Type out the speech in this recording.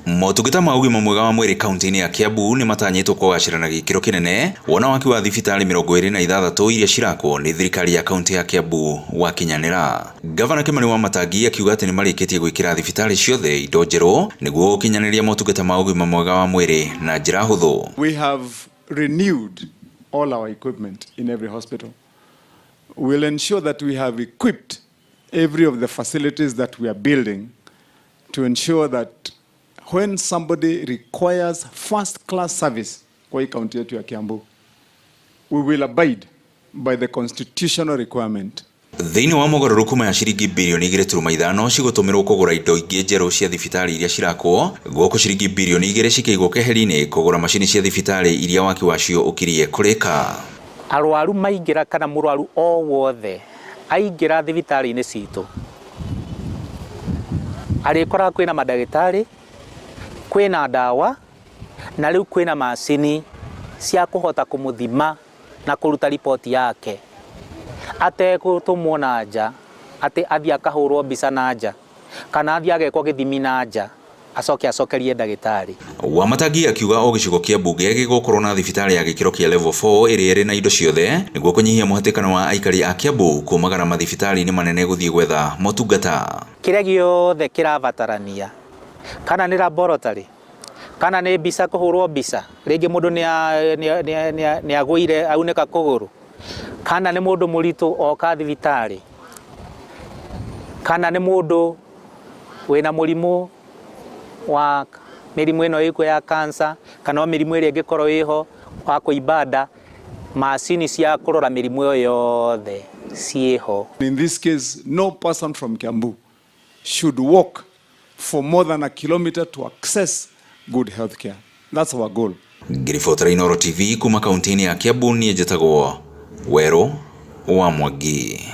Motungata ma ũgima mwega wa mwĩrĩ kaunti-inĩ ya Kiambu nĩ matanyĩtwo kũgacĩra na gĩkĩro kĩnene wona waki wa thibitarĩ 26 iria cirakwo nĩ thirikari ya kaunti ya Kiambu wakinyanĩra. Gavana Kimani wa Matangi akiuga atĩ nĩ marĩkĩtie gwĩkĩra thibitarĩ ciothe indo njerũ nĩguo gũkinyanĩria motungata ma ũgima mwega wa mwĩrĩ na njĩra hũthũ. We have renewed all our equipment in every hospital. We'll ensure that we have equipped every of the facilities that we are building to ensure that when somebody requires first-class service kwa hii kaunti yetu ya Kiambu, we will abide by the constitutional requirement. Thĩinĩ wa mogarũrũku ma ciringi bilioni 2.5 cigũtũmĩrwo kũgũra indo ingĩ njerũ cia thibitarĩ iria cirakwo, guoko ciringi bilioni 2 cikĩigwo keheri-inĩ kũgũra macini cia thibitarĩ iria waki wacio ũkirie kũrĩka. Arwaru maingĩra kana mũrwaru o wothe aingĩra thibitarĩ-inĩ citũ, arĩkora kwĩna mandagĩtarĩ, kwĩna ndawa na rĩu kwĩna macini cia kũhota kũmũthima na kũruta ripoti yake ategũtũmwo na nja, atĩ athiĩ akahũrwo mbica na nja kana athiĩ agekwo gĩthimi na nja acokerie ndagĩtarĩ. Wa Matangi akiuga o gĩcigo kĩa mbunge gĩgũkorwo na thibitarĩ ya gĩkĩro kĩa level 4 ĩrĩa ĩrĩ na indo ciothe nĩguo kũnyihia mũhatĩkano wa aikari a Kiambu kumagara mathibitarĩ-inĩ manene gũthiĩ gwetha motungata. Kĩrĩa gĩothe kĩrabatarania, kana nĩ laboratory, kana nĩ mbica kũhũrwo mbica, rĩngĩ mũndũ nĩ agũire aunĩka kũgũrũ, kana nĩ mũndũ mũritũ oka thibitarĩ, kana nĩ mũndũ wĩna mũrimũ wa mĩrimũ ĩno ĩkuo ya cancer, kana mĩrimũ ĩrĩa ĩngĩkorwo ĩho wa kũimba nda, macini cia kũrora mĩrimũ ĩyo yothe ciĩho. In this case, no person from Kiambu should walk for more than a kilometer to access good health care. That's our goal. Ngiribotera Inooro TV kuma kaunti-inĩ ya Kiambu, niĩ njĩtagwo Werũ wa Mwangi.